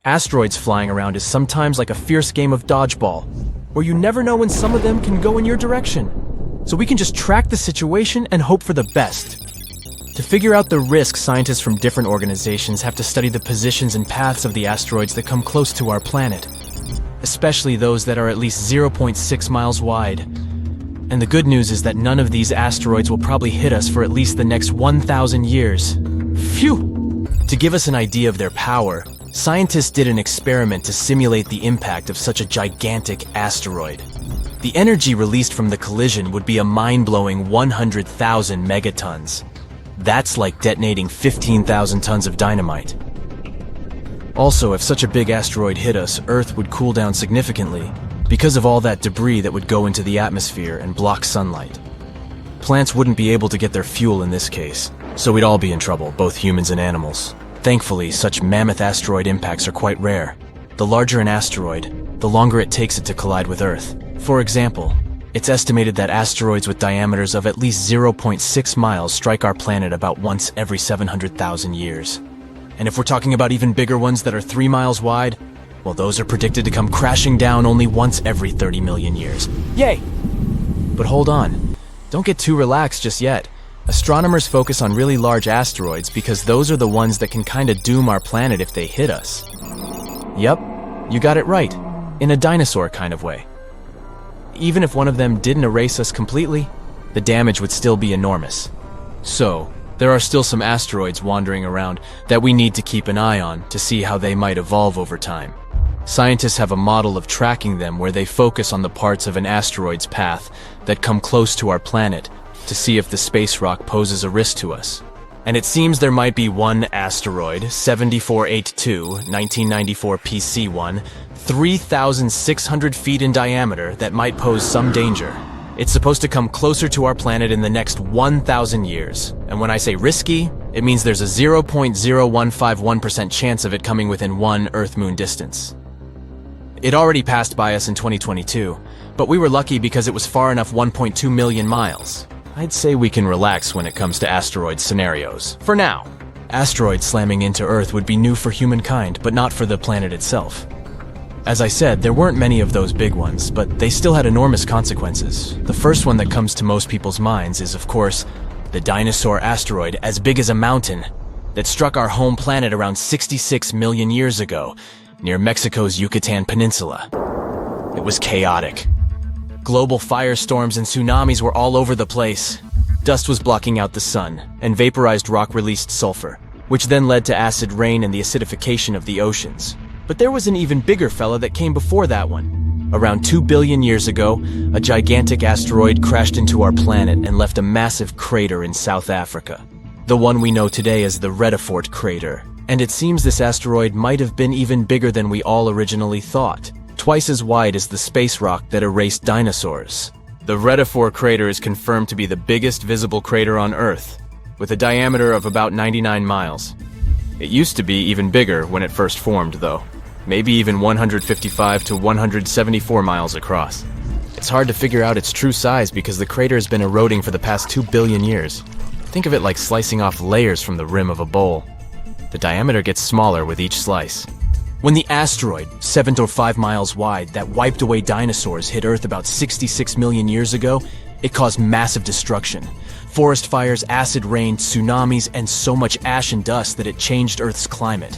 Asteroids flying around is sometimes like a fierce game of dodgeball, where you never know when some of them can go in your direction. So we can just track the situation and hope for the best. To figure out the risk, scientists from different organizations have to study the positions and paths of the asteroids that come close to our planet, especially those that are at least 0.6 miles wide. And the good news is that none of these asteroids will probably hit us for at least the next 1,000 years. Phew! To give us an idea of their power, scientists did an experiment to simulate the impact of such a gigantic asteroid. The energy released from the collision would be a mind-blowing 100,000 megatons. That's like detonating 15,000 tons of dynamite. Also, if such a big asteroid hit us, Earth would cool down significantly because of all that debris that would go into the atmosphere and block sunlight. Plants wouldn't be able to get their fuel in this case, so we'd all be in trouble, both humans and animals. Thankfully, such mammoth asteroid impacts are quite rare. The larger an asteroid, the longer it takes it to collide with Earth. For example, it's estimated that asteroids with diameters of at least 0.6 miles strike our planet about once every 700,000 years. And if we're talking about even bigger ones that are 3 miles wide, well, those are predicted to come crashing down only once every 30 million years. Yay! But hold on. Don't get too relaxed just yet. Astronomers focus on really large asteroids because those are the ones that can kinda doom our planet if they hit us. Yep, you got it right. In a dinosaur kind of way. Even if one of them didn't erase us completely, the damage would still be enormous. So, there are still some asteroids wandering around that we need to keep an eye on to see how they might evolve over time. Scientists have a model of tracking them where they focus on the parts of an asteroid's path that come close to our planet to see if the space rock poses a risk to us. And it seems there might be one asteroid, 7482, 1994 PC1, 3,600 feet in diameter that might pose some danger. It's supposed to come closer to our planet in the next 1,000 years. And when I say risky, it means there's a 0.0151% chance of it coming within one Earth-Moon distance. It already passed by us in 2022, but we were lucky because it was far enough 1.2 million miles. I'd say we can relax when it comes to asteroid scenarios. For now, asteroids slamming into Earth would be new for humankind, but not for the planet itself. As I said, there weren't many of those big ones, but they still had enormous consequences. The first one that comes to most people's minds is, of course, the dinosaur asteroid as big as a mountain that struck our home planet around 66 million years ago, near Mexico's Yucatan Peninsula. It was chaotic. Global firestorms and tsunamis were all over the place. Dust was blocking out the sun, and vaporized rock released sulfur, which then led to acid rain and the acidification of the oceans. But there was an even bigger fella that came before that one. Around 2 billion years ago, a gigantic asteroid crashed into our planet and left a massive crater in South Africa. The one we know today as the Redefort crater. And it seems this asteroid might have been even bigger than we all originally thought. Twice as wide as the space rock that erased dinosaurs. The Redefort crater is confirmed to be the biggest visible crater on Earth, with a diameter of about 99 miles. It used to be even bigger when it first formed, though. Maybe even 155 to 174 miles across. It's hard to figure out its true size because the crater has been eroding for the past 2 billion years. Think of it like slicing off layers from the rim of a bowl. The diameter gets smaller with each slice. When the asteroid, 7 or 5 miles wide, that wiped away dinosaurs hit Earth about 66 million years ago, it caused massive destruction. Forest fires, acid rain, tsunamis, and so much ash and dust that it changed Earth's climate.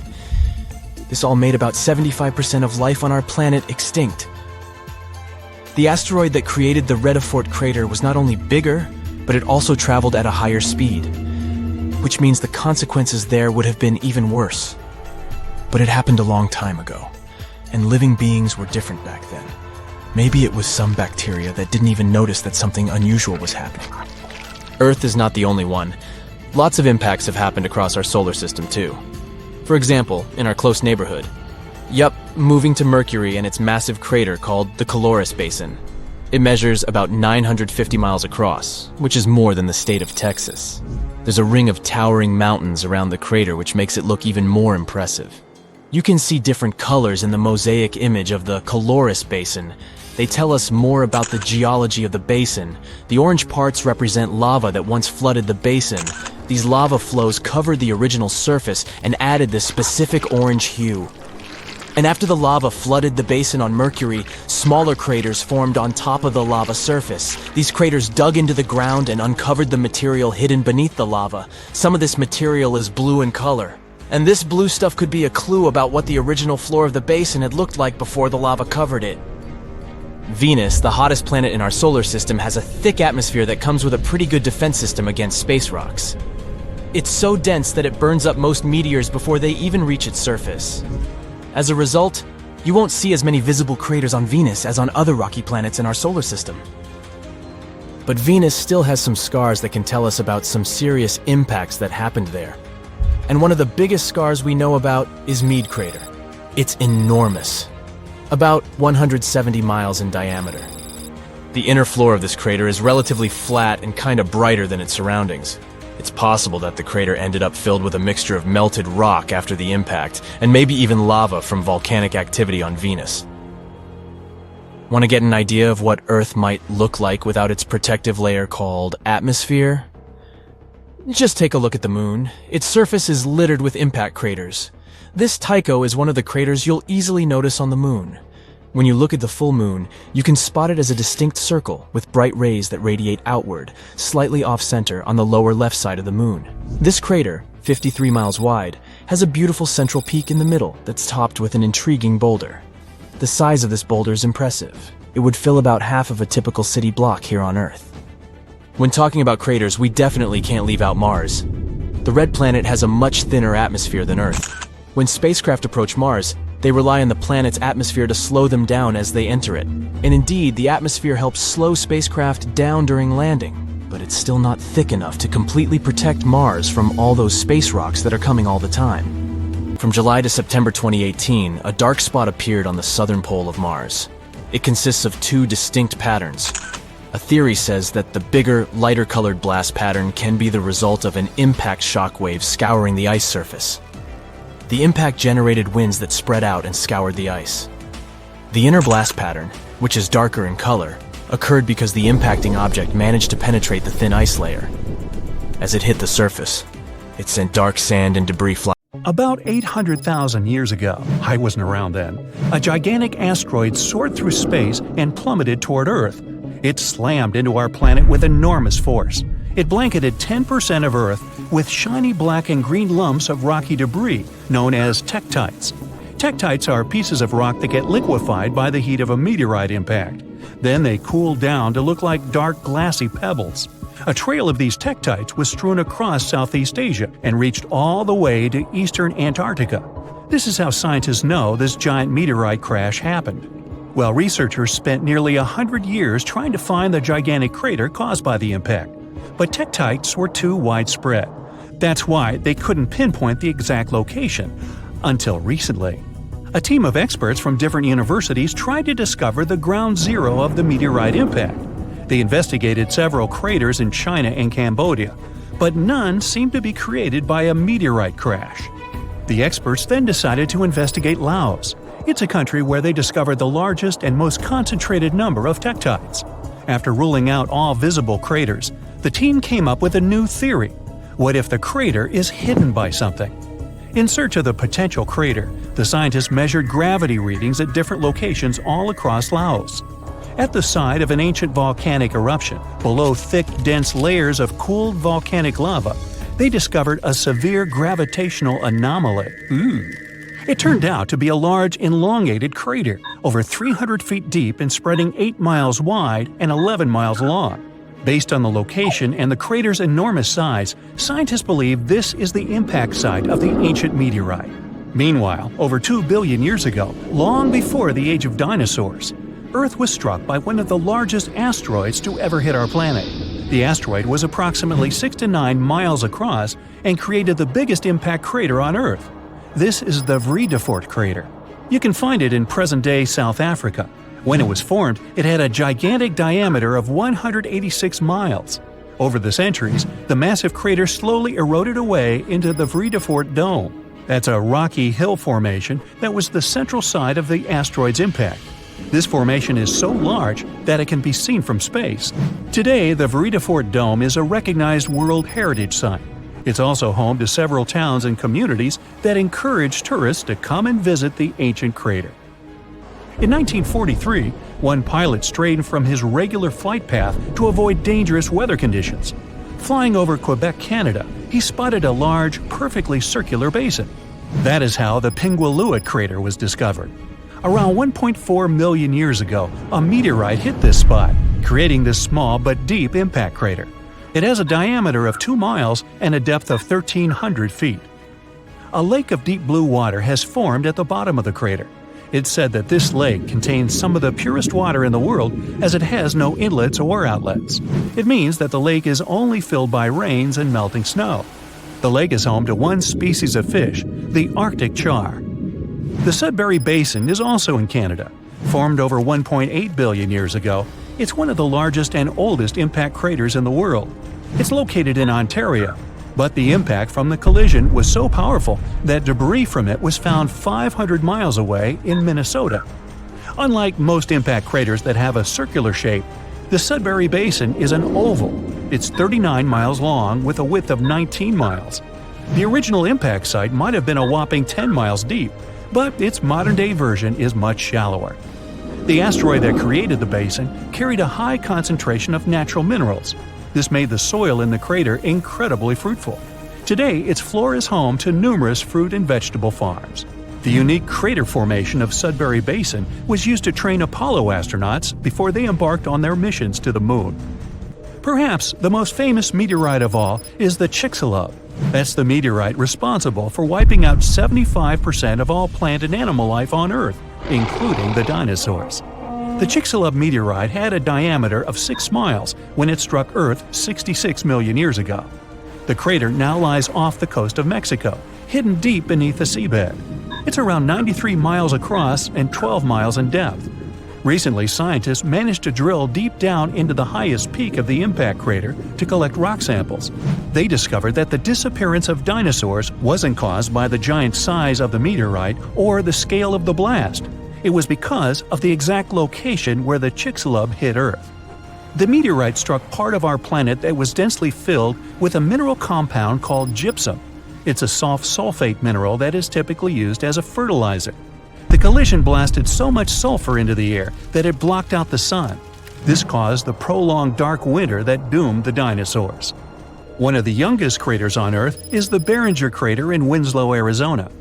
This all made about 75% of life on our planet extinct. The asteroid that created the Redefort crater was not only bigger, but it also traveled at a higher speed, which means the consequences there would have been even worse. But it happened a long time ago, and living beings were different back then. Maybe it was some bacteria that didn't even notice that something unusual was happening. Earth is not the only one. Lots of impacts have happened across our solar system too. For example, in our close neighborhood. Yup, moving to Mercury and its massive crater called the Caloris Basin. It measures about 950 miles across, which is more than the state of Texas. There's a ring of towering mountains around the crater which makes it look even more impressive. You can see different colors in the mosaic image of the Caloris Basin. They tell us more about the geology of the basin. The orange parts represent lava that once flooded the basin. These lava flows covered the original surface and added this specific orange hue. And after the lava flooded the basin on Mercury, smaller craters formed on top of the lava surface. These craters dug into the ground and uncovered the material hidden beneath the lava. Some of this material is blue in color. And this blue stuff could be a clue about what the original floor of the basin had looked like before the lava covered it. Venus, the hottest planet in our solar system, has a thick atmosphere that comes with a pretty good defense system against space rocks. It's so dense that it burns up most meteors before they even reach its surface. As a result, you won't see as many visible craters on Venus as on other rocky planets in our solar system. But Venus still has some scars that can tell us about some serious impacts that happened there. And one of the biggest scars we know about is Meade Crater. It's enormous, about 170 miles in diameter. The inner floor of this crater is relatively flat and kind of brighter than its surroundings. It's possible that the crater ended up filled with a mixture of melted rock after the impact, and maybe even lava from volcanic activity on Venus. Want to get an idea of what Earth might look like without its protective layer called atmosphere? Just take a look at the Moon. Its surface is littered with impact craters. This Tycho is one of the craters you'll easily notice on the Moon. When you look at the full moon, you can spot it as a distinct circle with bright rays that radiate outward, slightly off-center on the lower left side of the moon. This crater, 53 miles wide, has a beautiful central peak in the middle that's topped with an intriguing boulder. The size of this boulder is impressive. It would fill about half of a typical city block here on Earth. When talking about craters, we definitely can't leave out Mars. The red planet has a much thinner atmosphere than Earth. When spacecraft approach Mars, they rely on the planet's atmosphere to slow them down as they enter it. And indeed, the atmosphere helps slow spacecraft down during landing, but it's still not thick enough to completely protect Mars from all those space rocks that are coming all the time. From July to September 2018, a dark spot appeared on the southern pole of Mars. It consists of two distinct patterns. A theory says that the bigger, lighter-colored blast pattern can be the result of an impact shock wave scouring the ice surface. The impact generated winds that spread out and scoured the ice. The inner blast pattern, which is darker in color, occurred because the impacting object managed to penetrate the thin ice layer. As it hit the surface, it sent dark sand and debris flying. About 800,000 years ago, I wasn't around then, a gigantic asteroid soared through space and plummeted toward Earth. It slammed into our planet with enormous force. It blanketed 10% of Earth with shiny black and green lumps of rocky debris known as tektites. Tektites are pieces of rock that get liquefied by the heat of a meteorite impact. Then they cool down to look like dark, glassy pebbles. A trail of these tektites was strewn across Southeast Asia and reached all the way to eastern Antarctica. This is how scientists know this giant meteorite crash happened. Well, researchers spent nearly 100 years trying to find the gigantic crater caused by the impact. But tektites were too widespread. That's why they couldn't pinpoint the exact location until recently. A team of experts from different universities tried to discover the ground zero of the meteorite impact. They investigated several craters in China and Cambodia, but none seemed to be created by a meteorite crash. The experts then decided to investigate Laos. It's a country where they discovered the largest and most concentrated number of tektites. After ruling out all visible craters, the team came up with a new theory. What if the crater is hidden by something? In search of the potential crater, the scientists measured gravity readings at different locations all across Laos. At the site of an ancient volcanic eruption, below thick, dense layers of cooled volcanic lava, they discovered a severe gravitational anomaly. It turned out to be a large, elongated crater, over 300 feet deep and spreading 8 miles wide and 11 miles long. Based on the location and the crater's enormous size, scientists believe this is the impact site of the ancient meteorite. Meanwhile, over 2 billion years ago, long before the age of dinosaurs, Earth was struck by one of the largest asteroids to ever hit our planet. The asteroid was approximately 6 to 9 miles across and created the biggest impact crater on Earth. This is the Vredefort crater. You can find it in present-day South Africa. When it was formed, it had a gigantic diameter of 186 miles. Over the centuries, the massive crater slowly eroded away into the Vredefort Dome. That's a rocky hill formation that was the central site of the asteroid's impact. This formation is so large that it can be seen from space. Today, the Vredefort Dome is a recognized World Heritage Site. It's also home to several towns and communities that encourage tourists to come and visit the ancient crater. In 1943, one pilot strayed from his regular flight path to avoid dangerous weather conditions. Flying over Quebec, Canada, he spotted a large, perfectly circular basin. That is how the Pingualuit crater was discovered. Around 1.4 million years ago, a meteorite hit this spot, creating this small but deep impact crater. It has a diameter of 2 miles and a depth of 1,300 feet. A lake of deep blue water has formed at the bottom of the crater. It's said that this lake contains some of the purest water in the world as it has no inlets or outlets. It means that the lake is only filled by rains and melting snow. The lake is home to one species of fish, the Arctic char. The Sudbury Basin is also in Canada. Formed over 1.8 billion years ago, it's one of the largest and oldest impact craters in the world. It's located in Ontario, but the impact from the collision was so powerful that debris from it was found 500 miles away in Minnesota. Unlike most impact craters that have a circular shape, the Sudbury Basin is an oval. It's 39 miles long with a width of 19 miles. The original impact site might have been a whopping 10 miles deep, but its modern-day version is much shallower. The asteroid that created the basin carried a high concentration of natural minerals. This made the soil in the crater incredibly fruitful. Today, its floor is home to numerous fruit and vegetable farms. The unique crater formation of Sudbury Basin was used to train Apollo astronauts before they embarked on their missions to the Moon. Perhaps the most famous meteorite of all is the Chicxulub. That's the meteorite responsible for wiping out 75% of all plant and animal life on Earth, including the dinosaurs. The Chicxulub meteorite had a diameter of 6 miles when it struck Earth 66 million years ago. The crater now lies off the coast of Mexico, hidden deep beneath the seabed. It's around 93 miles across and 12 miles in depth. Recently, scientists managed to drill deep down into the highest peak of the impact crater to collect rock samples. They discovered that the disappearance of dinosaurs wasn't caused by the giant size of the meteorite or the scale of the blast. It was because of the exact location where the Chicxulub hit Earth. The meteorite struck part of our planet that was densely filled with a mineral compound called gypsum. It's a soft sulfate mineral that is typically used as a fertilizer. The collision blasted so much sulfur into the air that it blocked out the sun. This caused the prolonged dark winter that doomed the dinosaurs. One of the youngest craters on Earth is the Barringer crater in Winslow, Arizona.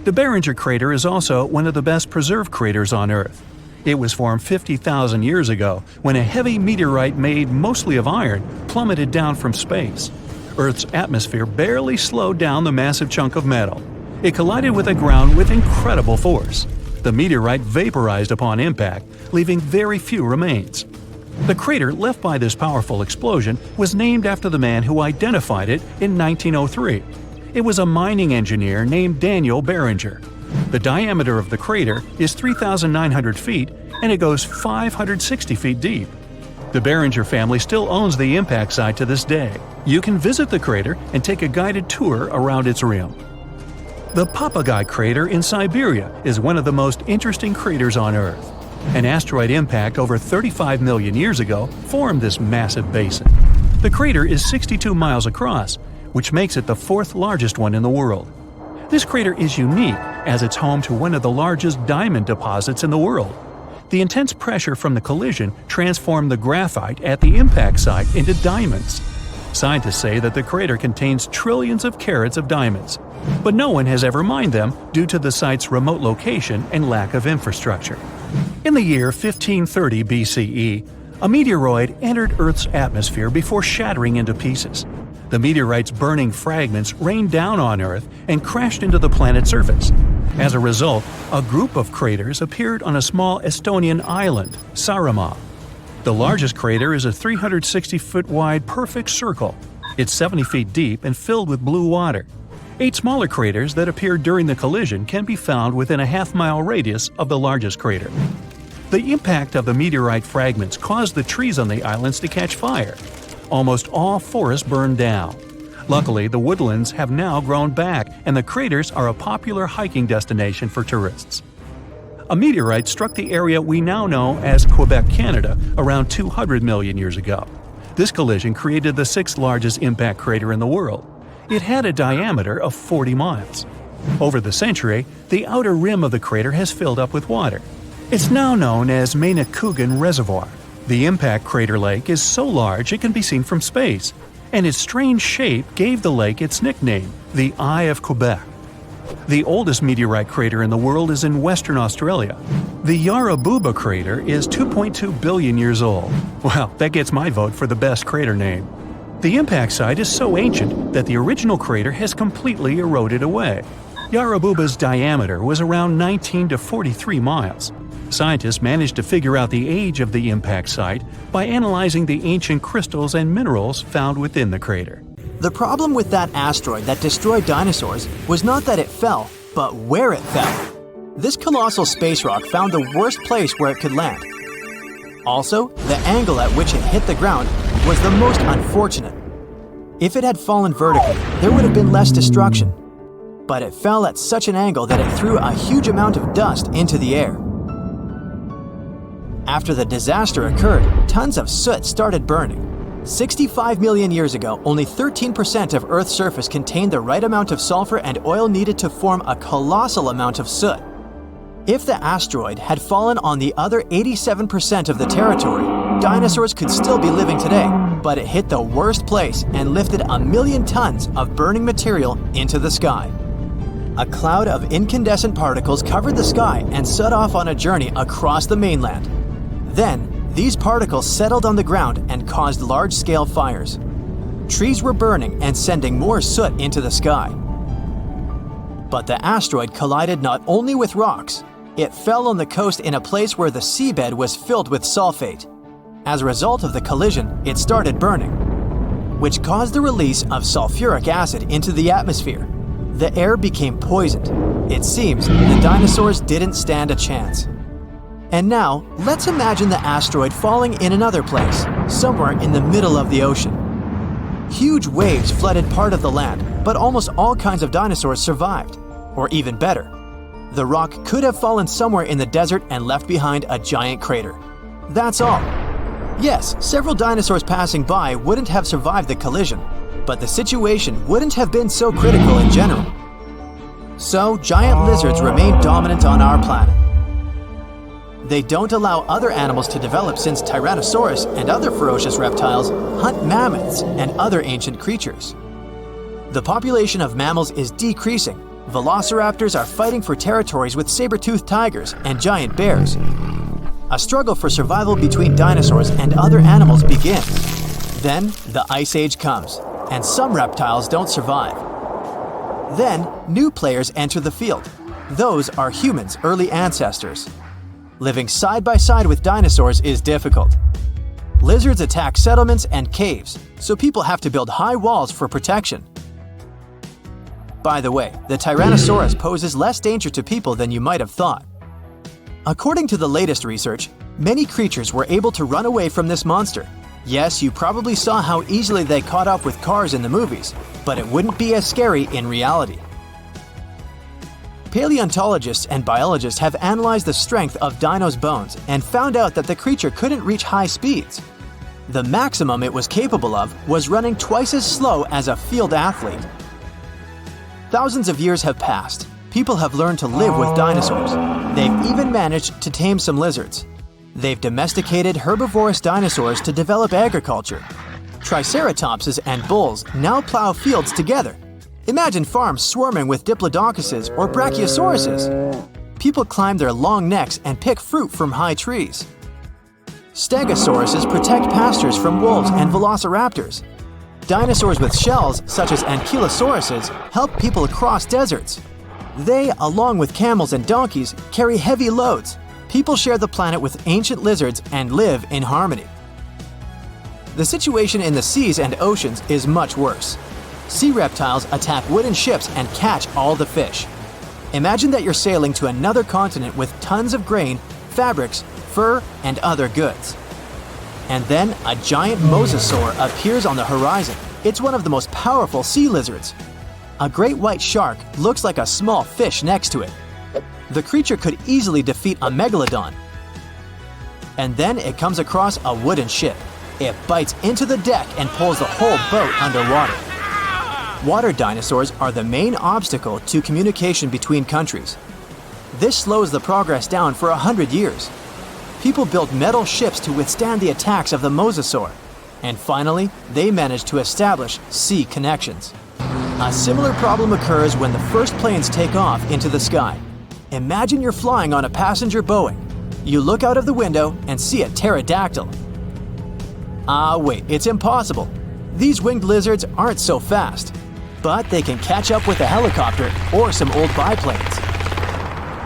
The Barringer crater is also one of the best preserved craters on Earth. It was formed 50,000 years ago when a heavy meteorite made mostly of iron plummeted down from space. Earth's atmosphere barely slowed down the massive chunk of metal. It collided with the ground with incredible force. The meteorite vaporized upon impact, leaving very few remains. The crater left by this powerful explosion was named after the man who identified it in 1903. It was a mining engineer named Daniel Barringer. The diameter of the crater is 3,900 feet and it goes 560 feet deep. The Barringer family still owns the impact site to this day. You can visit the crater and take a guided tour around its rim. The Papagai crater in Siberia is one of the most interesting craters on Earth. An asteroid impact over 35 million years ago formed this massive basin. The crater is 62 miles across, which makes it the fourth largest one in the world. This crater is unique as it's home to one of the largest diamond deposits in the world. The intense pressure from the collision transformed the graphite at the impact site into diamonds. Scientists say that the crater contains trillions of carats of diamonds, but no one has ever mined them due to the site's remote location and lack of infrastructure. In the year 1530 BCE, a meteoroid entered Earth's atmosphere before shattering into pieces. The meteorite's burning fragments rained down on Earth and crashed into the planet's surface. As a result, a group of craters appeared on a small Estonian island, Saaremaa. The largest crater is a 360-foot wide perfect circle. It's 70 feet deep and filled with blue water. 8 smaller craters that appeared during the collision can be found within a half-mile radius of the largest crater. The impact of the meteorite fragments caused the trees on the islands to catch fire. Almost all forests burned down. Luckily, the woodlands have now grown back and the craters are a popular hiking destination for tourists. A meteorite struck the area we now know as Quebec, Canada, around 200 million years ago. This collision created the 6th largest impact crater in the world. It had a diameter of 40 miles. Over the century, the outer rim of the crater has filled up with water. It's now known as Mainakugan Reservoir. The impact crater lake is so large it can be seen from space, and its strange shape gave the lake its nickname, the Eye of Quebec. The oldest meteorite crater in the world is in Western Australia. The Yarabuba crater is 2.2 billion years old. Well, that gets my vote for the best crater name. The impact site is so ancient that the original crater has completely eroded away. Yarabuba's diameter was around 19 to 43 miles. Scientists managed to figure out the age of the impact site by analyzing the ancient crystals and minerals found within the crater. The problem with that asteroid that destroyed dinosaurs was not that it fell, but where it fell. This colossal space rock found the worst place where it could land. Also, the angle at which it hit the ground was the most unfortunate. If it had fallen vertically, there would have been less destruction. But it fell at such an angle that it threw a huge amount of dust into the air. After the disaster occurred, tons of soot started burning. 65 million years ago, only 13% of Earth's surface contained the right amount of sulfur and oil needed to form a colossal amount of soot. If the asteroid had fallen on the other 87% of the territory, dinosaurs could still be living today, but it hit the worst place and lifted 1 million tons of burning material into the sky. A cloud of incandescent particles covered the sky and set off on a journey across the mainland. Then, these particles settled on the ground and caused large-scale fires. Trees were burning and sending more soot into the sky. But the asteroid collided not only with rocks, it fell on the coast in a place where the seabed was filled with sulfate. As a result of the collision, it started burning, which caused the release of sulfuric acid into the atmosphere. The air became poisoned. It seems the dinosaurs didn't stand a chance. And now, let's imagine the asteroid falling in another place, somewhere in the middle of the ocean. Huge waves flooded part of the land, but almost all kinds of dinosaurs survived. Or even better, the rock could have fallen somewhere in the desert and left behind a giant crater. That's all. Yes, several dinosaurs passing by wouldn't have survived the collision, but the situation wouldn't have been so critical in general. So, giant lizards remain dominant on our planet. They don't allow other animals to develop since Tyrannosaurus and other ferocious reptiles hunt mammoths and other ancient creatures. The population of mammals is decreasing. Velociraptors are fighting for territories with saber-toothed tigers and giant bears. A struggle for survival between dinosaurs and other animals begins. Then, the Ice Age comes, and some reptiles don't survive. Then, new players enter the field. Those are humans' early ancestors. Living side by side with dinosaurs is difficult. Lizards attack settlements and caves, so people have to build high walls for protection. By the way, the Tyrannosaurus poses less danger to people than you might have thought. According to the latest research, many creatures were able to run away from this monster. Yes, you probably saw how easily they caught up with cars in the movies, but it wouldn't be as scary in reality. Paleontologists and biologists have analyzed the strength of dinos' bones and found out that the creature couldn't reach high speeds. The maximum it was capable of was running twice as slow as a field athlete. Thousands of years have passed. People have learned to live with dinosaurs. They've even managed to tame some lizards. They've domesticated herbivorous dinosaurs to develop agriculture. Triceratopses and bulls now plow fields together. Imagine farms swarming with diplodocus or brachiosauruses. People climb their long necks and pick fruit from high trees. Stegosauruses protect pastures from wolves and velociraptors. Dinosaurs with shells, such as ankylosauruses, help people cross deserts. They, along with camels and donkeys, carry heavy loads. People share the planet with ancient lizards and live in harmony. The situation in the seas and oceans is much worse. Sea reptiles attack wooden ships and catch all the fish. Imagine that you're sailing to another continent with tons of grain, fabrics, fur, and other goods. And then a giant mosasaur appears on the horizon. It's one of the most powerful sea lizards. A great white shark looks like a small fish next to it. The creature could easily defeat a megalodon. And then it comes across a wooden ship. It bites into the deck and pulls the whole boat underwater. Water dinosaurs are the main obstacle to communication between countries. This slows the progress down for 100 years. People built metal ships to withstand the attacks of the mosasaur. And finally, they managed to establish sea connections. A similar problem occurs when the first planes take off into the sky. Imagine you're flying on a passenger Boeing. You look out of the window and see a pterodactyl. Wait, it's impossible. These winged lizards aren't so fast, but they can catch up with a helicopter or some old biplanes.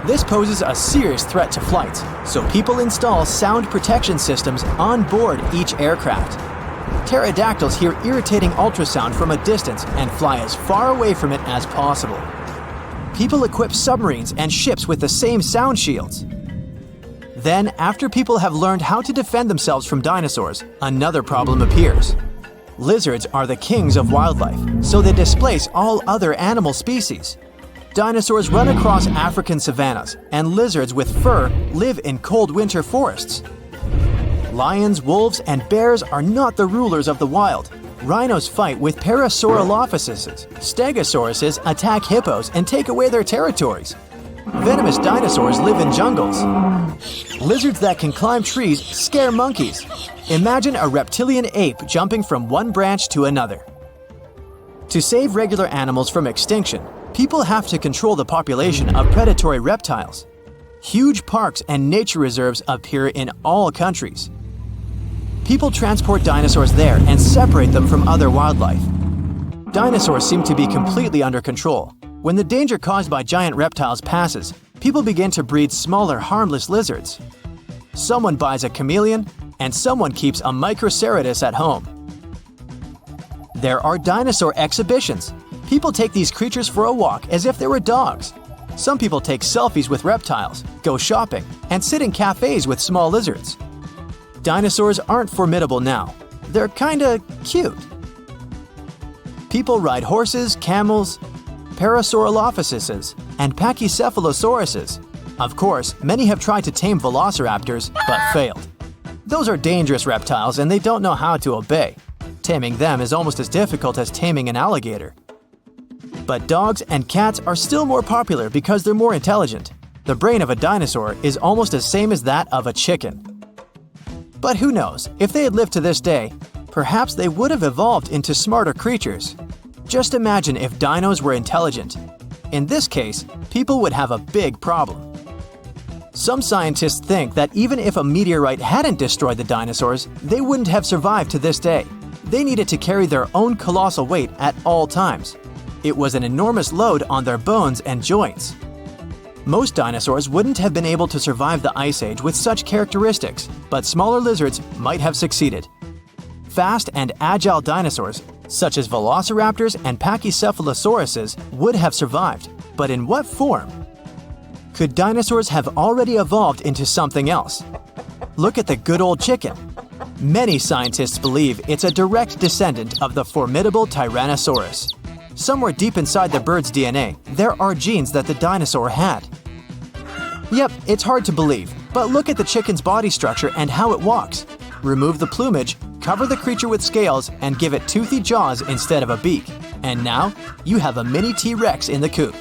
This poses a serious threat to flights, so people install sound protection systems on board each aircraft. Pterodactyls hear irritating ultrasound from a distance and fly as far away from it as possible. People equip submarines and ships with the same sound shields. Then, after people have learned how to defend themselves from dinosaurs, another problem appears. Lizards are the kings of wildlife, so they displace all other animal species. Dinosaurs run across African savannas, and lizards with fur live in cold winter forests. Lions, wolves, and bears are not the rulers of the wild. Rhinos fight with Parasaurolophuses. Stegosauruses attack hippos and take away their territories. Venomous dinosaurs live in jungles. Lizards that can climb trees scare monkeys. Imagine a reptilian ape jumping from one branch to another. To save regular animals from extinction, people have to control the population of predatory reptiles. Huge parks and nature reserves appear in all countries. People transport dinosaurs there and separate them from other wildlife. Dinosaurs seem to be completely under control. When the danger caused by giant reptiles passes, people begin to breed smaller, harmless lizards. Someone buys a chameleon, and someone keeps a Microceratus at home. There are dinosaur exhibitions. People take these creatures for a walk as if they were dogs. Some people take selfies with reptiles, go shopping, and sit in cafes with small lizards. Dinosaurs aren't formidable now. They're kinda cute. People ride horses, camels, Parasaurolophuses, and Pachycephalosauruses. Of course, many have tried to tame velociraptors, but failed. Those are dangerous reptiles and they don't know how to obey. Taming them is almost as difficult as taming an alligator. But dogs and cats are still more popular because they're more intelligent. The brain of a dinosaur is almost the same as that of a chicken. But who knows, if they had lived to this day, perhaps they would have evolved into smarter creatures. Just imagine if dinos were intelligent. In this case, people would have a big problem. Some scientists think that even if a meteorite hadn't destroyed the dinosaurs, they wouldn't have survived to this day. They needed to carry their own colossal weight at all times. It was an enormous load on their bones and joints. Most dinosaurs wouldn't have been able to survive the Ice Age with such characteristics, but smaller lizards might have succeeded. Fast and agile dinosaurs, such as velociraptors and Pachycephalosauruses, would have survived, but in what form? Could dinosaurs have already evolved into something else? Look at the good old chicken. Many scientists believe it's a direct descendant of the formidable Tyrannosaurus. Somewhere deep inside the bird's DNA, there are genes that the dinosaur had. Yep, it's hard to believe, but look at the chicken's body structure and how it walks. Remove the plumage, cover the creature with scales, and give it toothy jaws instead of a beak. And now, you have a mini T-Rex in the coop.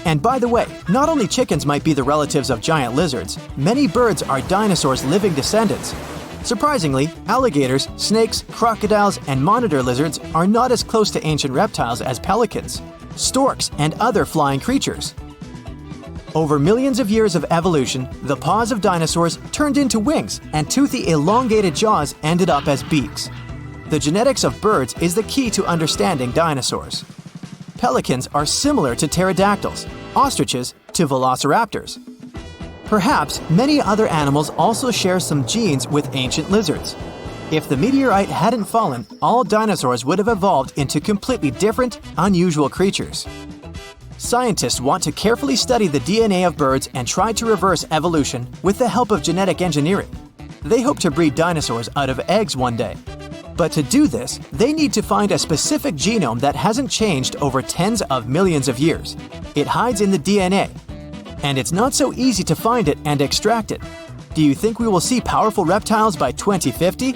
And by the way, not only chickens might be the relatives of giant lizards, many birds are dinosaurs' living descendants. Surprisingly, alligators, snakes, crocodiles, and monitor lizards are not as close to ancient reptiles as pelicans, storks, and other flying creatures. Over millions of years of evolution, the paws of dinosaurs turned into wings, and toothy elongated jaws ended up as beaks. The genetics of birds is the key to understanding dinosaurs. Pelicans are similar to pterodactyls, ostriches to velociraptors. Perhaps many other animals also share some genes with ancient lizards. If the meteorite hadn't fallen, all dinosaurs would have evolved into completely different, unusual creatures. Scientists want to carefully study the DNA of birds and try to reverse evolution with the help of genetic engineering. They hope to breed dinosaurs out of eggs one day. But to do this, they need to find a specific genome that hasn't changed over tens of millions of years. It hides in the DNA. And it's not so easy to find it and extract it. Do you think we will see powerful reptiles by 2050?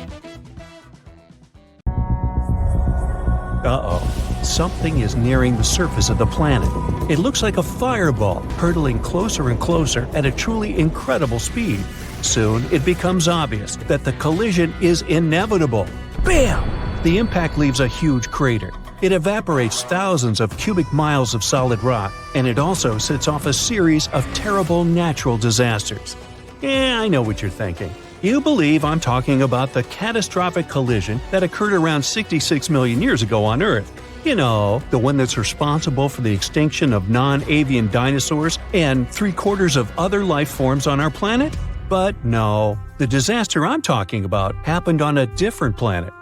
Uh-oh. something is nearing the surface of the planet. It looks like a fireball, hurtling closer and closer at a truly incredible speed. Soon, it becomes obvious that the collision is inevitable. Bam! The impact leaves a huge crater. It evaporates thousands of cubic miles of solid rock, and it also sets off a series of terrible natural disasters. Yeah, I know what you're thinking. You believe I'm talking about the catastrophic collision that occurred around 66 million years ago on Earth. You know, the one that's responsible for the extinction of non-avian dinosaurs and 3/4 of other life forms on our planet? But no, the disaster I'm talking about happened on a different planet.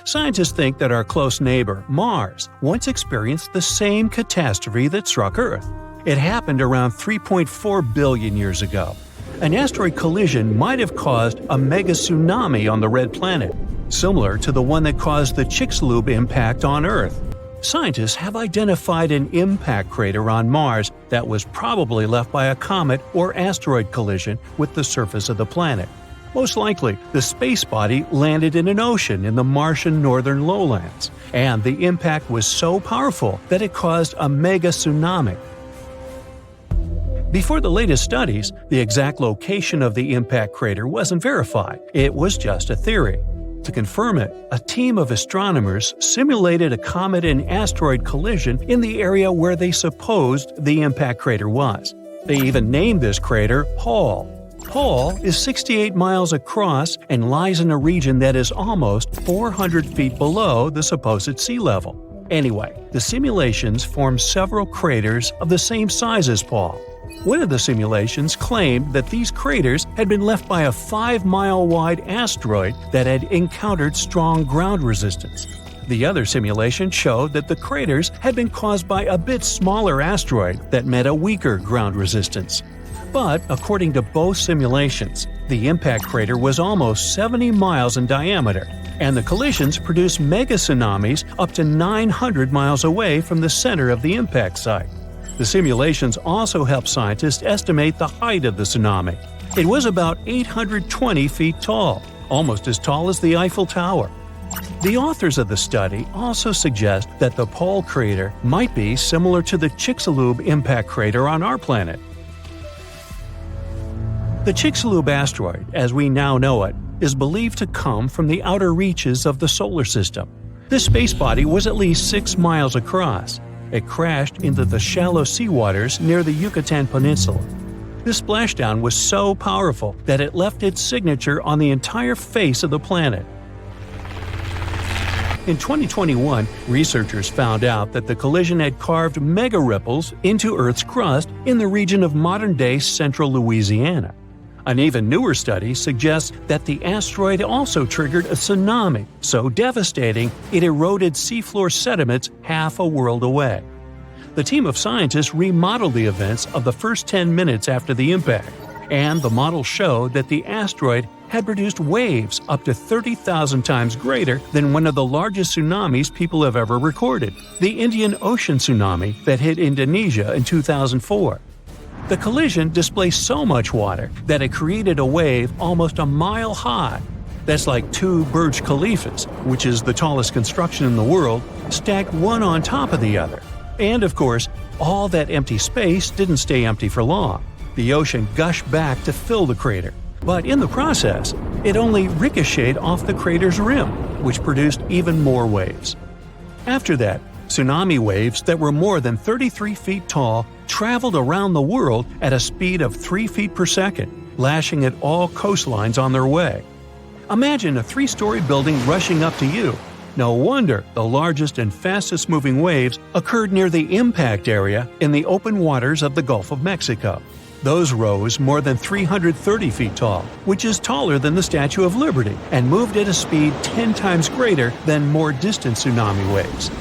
Scientists think that our close neighbor, Mars, once experienced the same catastrophe that struck Earth. It happened around 3.4 billion years ago. An asteroid collision might have caused a mega-tsunami on the red planet, similar to the one that caused the Chicxulub impact on Earth. Scientists have identified an impact crater on Mars that was probably left by a comet or asteroid collision with the surface of the planet. Most likely, the space body landed in an ocean in the Martian northern lowlands, and the impact was so powerful that it caused a mega-tsunami. Before the latest studies, the exact location of the impact crater wasn't verified. It was just a theory. To confirm it, a team of astronomers simulated a comet and asteroid collision in the area where they supposed the impact crater was. They even named this crater Hall. Hall is 68 miles across and lies in a region that is almost 400 feet below the supposed sea level. Anyway, the simulations formed several craters of the same size as Paul. One of the simulations claimed that these craters had been left by a 5-mile-wide asteroid that had encountered strong ground resistance. The other simulation showed that the craters had been caused by a bit smaller asteroid that met a weaker ground resistance. But according to both simulations, the impact crater was almost 70 miles in diameter, and the collisions produced mega-tsunamis up to 900 miles away from the center of the impact site. The simulations also helped scientists estimate the height of the tsunami. It was about 820 feet tall, almost as tall as the Eiffel Tower. The authors of the study also suggest that the Pole crater might be similar to the Chicxulub impact crater on our planet. The Chicxulub asteroid, as we now know it, is believed to come from the outer reaches of the solar system. This space body was at least 6 miles across. It crashed into the shallow seawaters near the Yucatan Peninsula. This splashdown was so powerful that it left its signature on the entire face of the planet. In 2021, researchers found out that the collision had carved mega-ripples into Earth's crust in the region of modern-day central Louisiana. An even newer study suggests that the asteroid also triggered a tsunami so devastating it eroded seafloor sediments half a world away. The team of scientists remodeled the events of the first 10 minutes after the impact, and the models showed that the asteroid had produced waves up to 30,000 times greater than one of the largest tsunamis people have ever recorded, the Indian Ocean tsunami that hit Indonesia in 2004. The collision displaced so much water that it created a wave almost a mile high. That's like 2 Burj Khalifas, which is the tallest construction in the world, stacked one on top of the other. And of course, all that empty space didn't stay empty for long. The ocean gushed back to fill the crater. But in the process, it only ricocheted off the crater's rim, which produced even more waves. After that, tsunami waves that were more than 33 feet tall traveled around the world at a speed of 3 feet per second, lashing at all coastlines on their way. Imagine a 3-story building rushing up to you. No wonder the largest and fastest-moving waves occurred near the impact area in the open waters of the Gulf of Mexico. Those rose more than 330 feet tall, which is taller than the Statue of Liberty, and moved at a speed 10 times greater than more distant tsunami waves.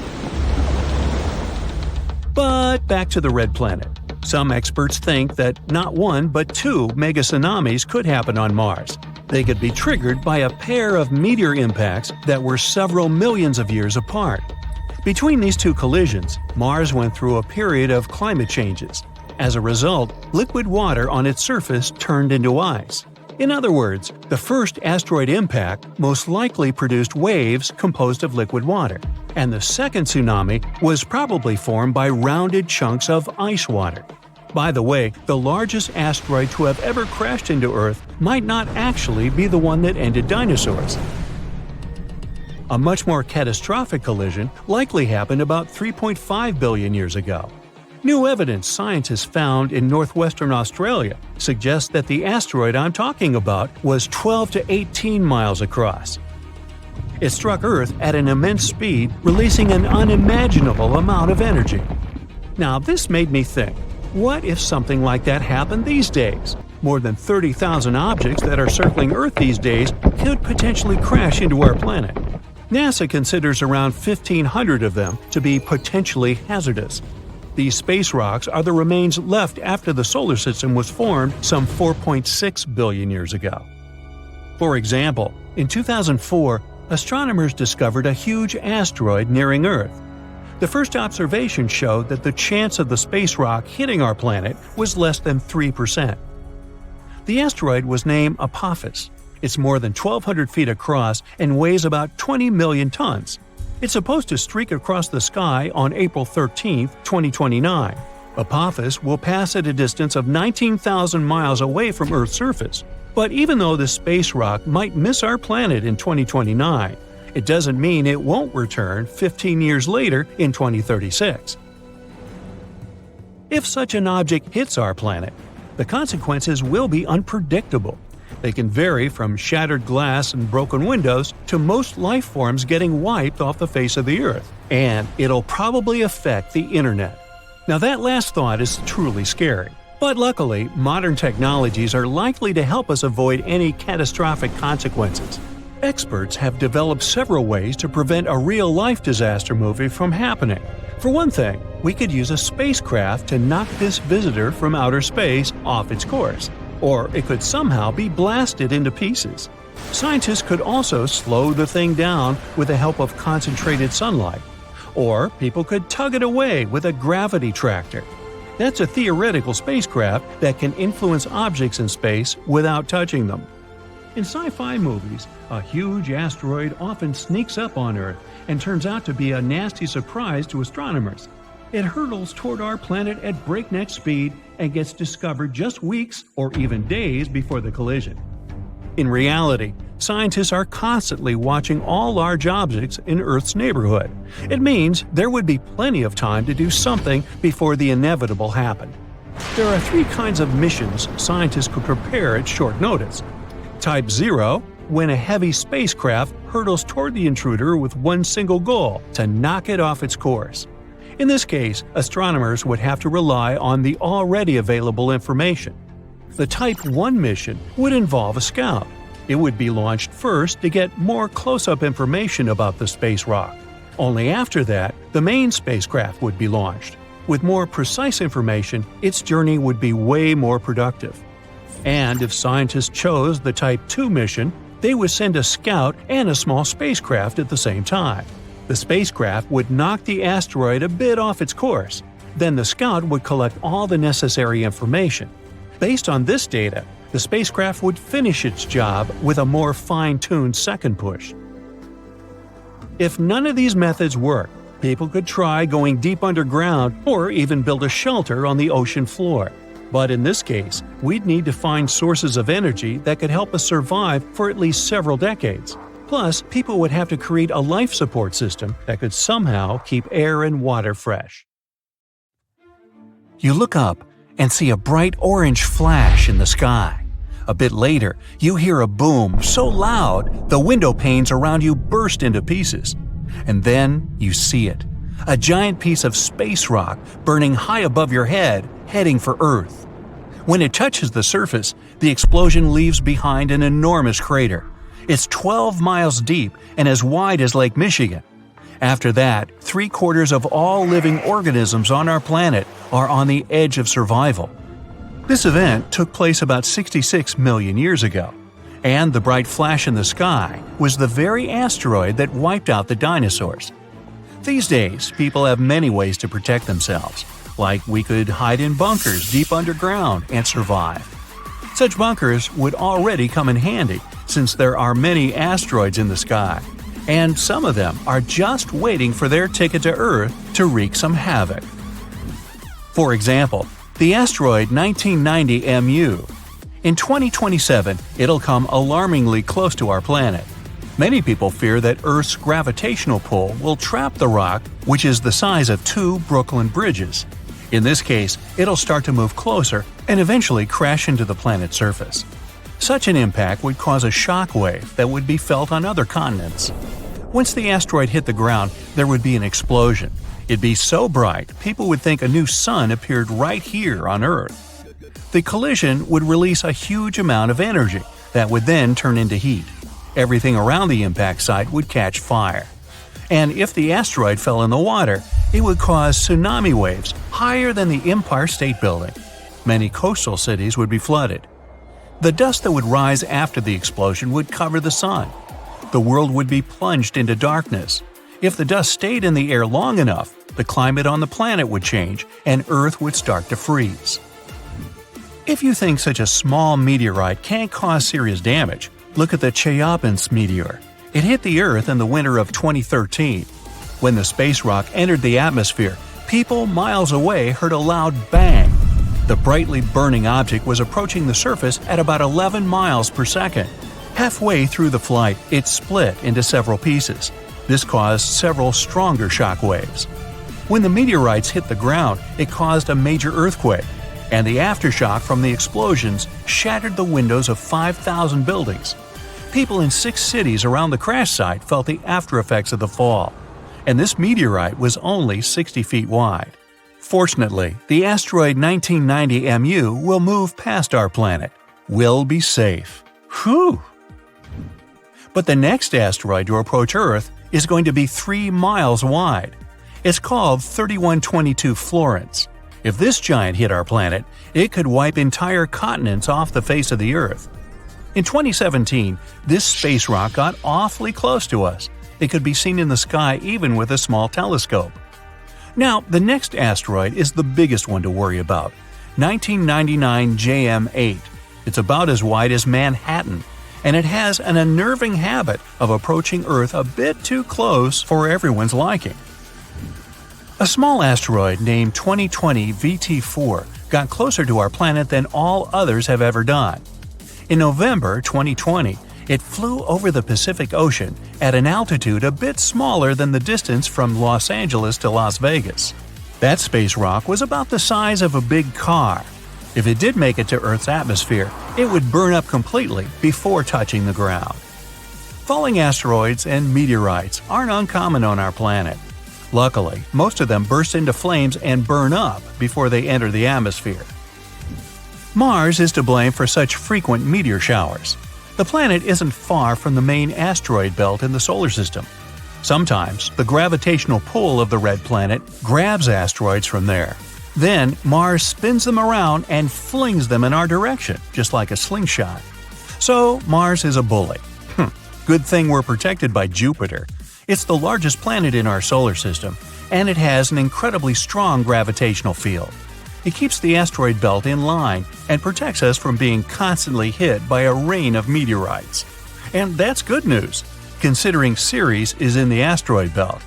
But back to the red planet. Some experts think that not 1 but 2 mega-tsunamis could happen on Mars. They could be triggered by a pair of meteor impacts that were several millions of years apart. Between these 2 collisions, Mars went through a period of climate changes. As a result, liquid water on its surface turned into ice. In other words, the first asteroid impact most likely produced waves composed of liquid water. And the second tsunami was probably formed by rounded chunks of ice water. By the way, the largest asteroid to have ever crashed into Earth might not actually be the one that ended dinosaurs. A much more catastrophic collision likely happened about 3.5 billion years ago. New evidence scientists found in northwestern Australia suggests that the asteroid I'm talking about was 12 to 18 miles across. It struck Earth at an immense speed, releasing an unimaginable amount of energy. Now, this made me think, what if something like that happened these days? More than 30,000 objects that are circling Earth these days could potentially crash into our planet. NASA considers around 1,500 of them to be potentially hazardous. These space rocks are the remains left after the solar system was formed some 4.6 billion years ago. For example, in 2004, astronomers discovered a huge asteroid nearing Earth. The first observation showed that the chance of the space rock hitting our planet was less than 3%. The asteroid was named Apophis. It's more than 1,200 feet across and weighs about 20 million tons. It's supposed to streak across the sky on April 13, 2029. Apophis will pass at a distance of 19,000 miles away from Earth's surface. But even though this space rock might miss our planet in 2029, it doesn't mean it won't return 15 years later in 2036. If such an object hits our planet, the consequences will be unpredictable. They can vary from shattered glass and broken windows to most life forms getting wiped off the face of the Earth. And it'll probably affect the internet. Now that last thought is truly scary. But luckily, modern technologies are likely to help us avoid any catastrophic consequences. Experts have developed several ways to prevent a real-life disaster movie from happening. For one thing, we could use a spacecraft to knock this visitor from outer space off its course. Or it could somehow be blasted into pieces. Scientists could also slow the thing down with the help of concentrated sunlight. Or people could tug it away with a gravity tractor. That's a theoretical spacecraft that can influence objects in space without touching them. In sci-fi movies, a huge asteroid often sneaks up on Earth and turns out to be a nasty surprise to astronomers. It hurtles toward our planet at breakneck speed and gets discovered just weeks or even days before the collision. In reality, scientists are constantly watching all large objects in Earth's neighborhood. It means there would be plenty of time to do something before the inevitable happened. There are three kinds of missions scientists could prepare at short notice. Type 0, when a heavy spacecraft hurtles toward the intruder with one single goal, to knock it off its course. In this case, astronomers would have to rely on the already available information. The Type 1 mission would involve a scout. It would be launched first to get more close-up information about the space rock. Only after that, the main spacecraft would be launched. With more precise information, its journey would be way more productive. And if scientists chose the Type 2 mission, they would send a scout and a small spacecraft at the same time. The spacecraft would knock the asteroid a bit off its course. Then the scout would collect all the necessary information. Based on this data, the spacecraft would finish its job with a more fine-tuned second push. If none of these methods work, people could try going deep underground or even build a shelter on the ocean floor. But in this case, we'd need to find sources of energy that could help us survive for at least several decades. Plus, people would have to create a life support system that could somehow keep air and water fresh. You look up and see a bright orange flash in the sky. A bit later, you hear a boom so loud the window panes around you burst into pieces. And then you see it. A giant piece of space rock burning high above your head, heading for Earth. When it touches the surface, the explosion leaves behind an enormous crater. It's 12 miles deep and as wide as Lake Michigan. After that, 3/4 of all living organisms on our planet are on the edge of survival. This event took place about 66 million years ago, and the bright flash in the sky was the very asteroid that wiped out the dinosaurs. These days, people have many ways to protect themselves, like we could hide in bunkers deep underground and survive. Such bunkers would already come in handy since there are many asteroids in the sky. and some of them are just waiting for their ticket to Earth to wreak some havoc. For example, the asteroid 1990 MU. In 2027, it'll come alarmingly close to our planet. Many people fear that Earth's gravitational pull will trap the rock, which is the size of 2 Brooklyn bridges. In this case, it'll start to move closer and eventually crash into the planet's surface. Such an impact would cause a shock wave that would be felt on other continents. Once the asteroid hit the ground, there would be an explosion. It'd be so bright, people would think a new sun appeared right here on Earth. The collision would release a huge amount of energy that would then turn into heat. Everything around the impact site would catch fire. And if the asteroid fell in the water, it would cause tsunami waves higher than the Empire State Building. Many coastal cities would be flooded. The dust that would rise after the explosion would cover the sun. The world would be plunged into darkness. If the dust stayed in the air long enough, the climate on the planet would change and Earth would start to freeze. If you think such a small meteorite can't cause serious damage, look at the Chelyabinsk meteor. It hit the Earth in the winter of 2013. When the space rock entered the atmosphere, people miles away heard a loud bang. The brightly burning object was approaching the surface at about 11 miles per second. Halfway through the flight, it split into several pieces. This caused several stronger shock waves. When the meteorites hit the ground, it caused a major earthquake, and the aftershock from the explosions shattered the windows of 5,000 buildings. People in 6 cities around the crash site felt the aftereffects of the fall, and this meteorite was only 60 feet wide. Fortunately, the asteroid 1990 MU will move past our planet. We'll be safe. Whew! But the next asteroid to approach Earth is going to be 3 miles wide. It's called 3122 Florence. If this giant hit our planet, it could wipe entire continents off the face of the Earth. In 2017, this space rock got awfully close to us. It could be seen in the sky even with a small telescope. Now, the next asteroid is the biggest one to worry about, 1999 JM8. It's about as wide as Manhattan, and it has an unnerving habit of approaching Earth a bit too close for everyone's liking. A small asteroid named 2020 VT4 got closer to our planet than all others have ever done. In November 2020, it flew over the Pacific Ocean at an altitude a bit smaller than the distance from Los Angeles to Las Vegas. That space rock was about the size of a big car. If it did make it to Earth's atmosphere, it would burn up completely before touching the ground. Falling asteroids and meteorites aren't uncommon on our planet. Luckily, most of them burst into flames and burn up before they enter the atmosphere. Mars is to blame for such frequent meteor showers. The planet isn't far from the main asteroid belt in the solar system. Sometimes, the gravitational pull of the red planet grabs asteroids from there. Then, Mars spins them around and flings them in our direction, just like a slingshot. So, Mars is a bully. Good thing we're protected by Jupiter. It's the largest planet in our solar system, and it has an incredibly strong gravitational field. It keeps the asteroid belt in line and protects us from being constantly hit by a rain of meteorites. And that's good news, considering Ceres is in the asteroid belt.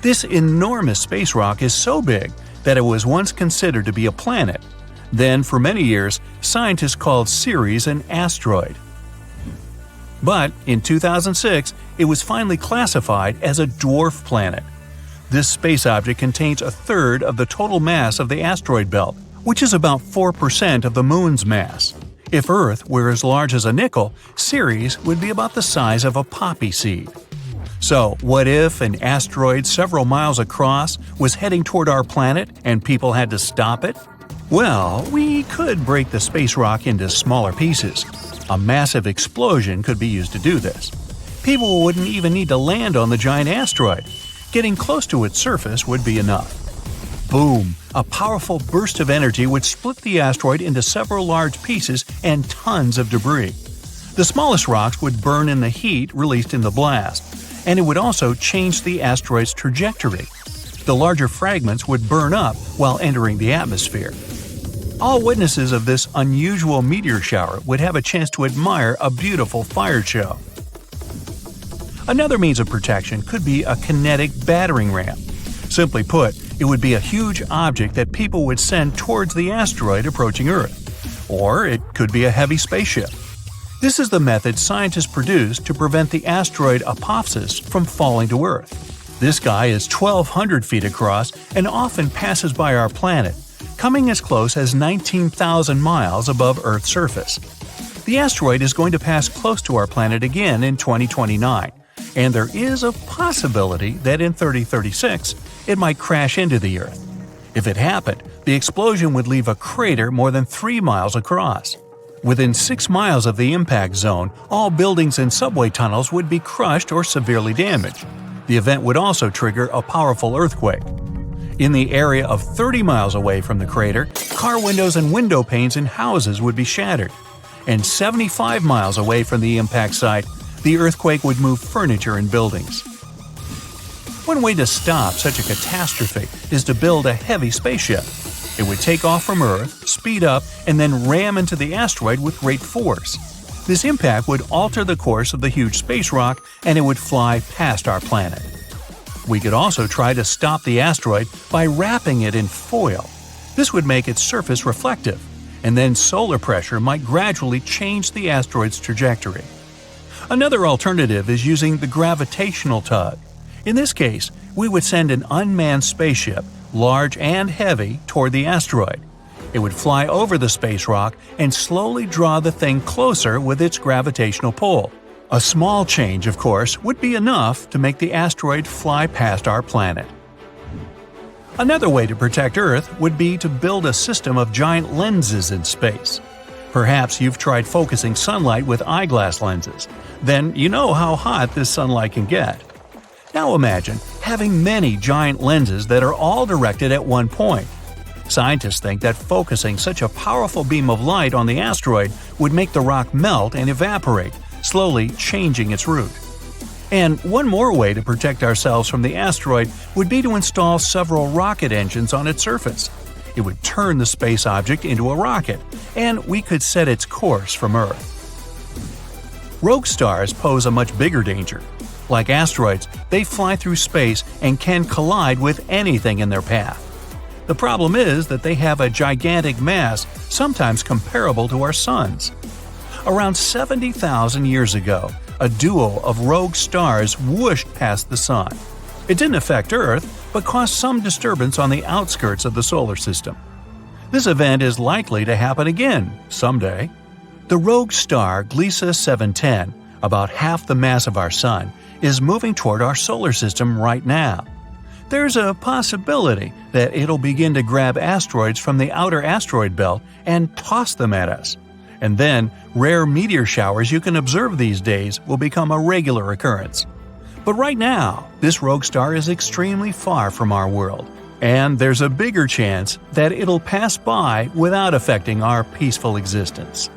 This enormous space rock is so big that it was once considered to be a planet. Then, for many years, scientists called Ceres an asteroid. But in 2006, it was finally classified as a dwarf planet. This space object contains a third of the total mass of the asteroid belt, which is about 4% of the Moon's mass. If Earth were as large as a nickel, Ceres would be about the size of a poppy seed. So, what if an asteroid several miles across was heading toward our planet and people had to stop it? Well, we could break the space rock into smaller pieces. A massive explosion could be used to do this. People wouldn't even need to land on the giant asteroid. Getting close to its surface would be enough. Boom! A powerful burst of energy would split the asteroid into several large pieces and tons of debris. The smallest rocks would burn in the heat released in the blast, and it would also change the asteroid's trajectory. The larger fragments would burn up while entering the atmosphere. All witnesses of this unusual meteor shower would have a chance to admire a beautiful fire show. Another means of protection could be a kinetic battering ram. Simply put, it would be a huge object that people would send towards the asteroid approaching Earth. Or it could be a heavy spaceship. This is the method scientists produce to prevent the asteroid Apophis from falling to Earth. This guy is 1,200 feet across and often passes by our planet, coming as close as 19,000 miles above Earth's surface. The asteroid is going to pass close to our planet again in 2029, and there is a possibility that in 3036 it might crash into the Earth. If it happened, the explosion would leave a crater more than 3 miles across. Within 6 miles of the impact zone, all buildings and subway tunnels would be crushed or severely damaged. The event would also trigger a powerful earthquake. In the area of 30 miles away from the crater, car windows and window panes in houses would be shattered. And 75 miles away from the impact site, the earthquake would move furniture and buildings. One way to stop such a catastrophe is to build a heavy spaceship. It would take off from Earth, speed up, and then ram into the asteroid with great force. This impact would alter the course of the huge space rock, and it would fly past our planet. We could also try to stop the asteroid by wrapping it in foil. This would make its surface reflective, and then solar pressure might gradually change the asteroid's trajectory. Another alternative is using the gravitational tug. In this case, we would send an unmanned spaceship, large and heavy, toward the asteroid. It would fly over the space rock and slowly draw the thing closer with its gravitational pull. A small change, of course, would be enough to make the asteroid fly past our planet. Another way to protect Earth would be to build a system of giant lenses in space. Perhaps you've tried focusing sunlight with eyeglass lenses. Then you know how hot this sunlight can get. Now imagine having many giant lenses that are all directed at one point. Scientists think that focusing such a powerful beam of light on the asteroid would make the rock melt and evaporate, slowly changing its route. And one more way to protect ourselves from the asteroid would be to install several rocket engines on its surface. It would turn the space object into a rocket, and we could set its course from Earth. Rogue stars pose a much bigger danger. Like asteroids, they fly through space and can collide with anything in their path. The problem is that they have a gigantic mass, sometimes comparable to our Sun's. Around 70,000 years ago, a duo of rogue stars whooshed past the Sun. It didn't affect Earth, but caused some disturbance on the outskirts of the solar system. This event is likely to happen again someday. The rogue star Gliese 710, about half the mass of our Sun, is moving toward our solar system right now. There's a possibility that it'll begin to grab asteroids from the outer asteroid belt and toss them at us. And then, rare meteor showers you can observe these days will become a regular occurrence. But right now, this rogue star is extremely far from our world, and there's a bigger chance that it'll pass by without affecting our peaceful existence.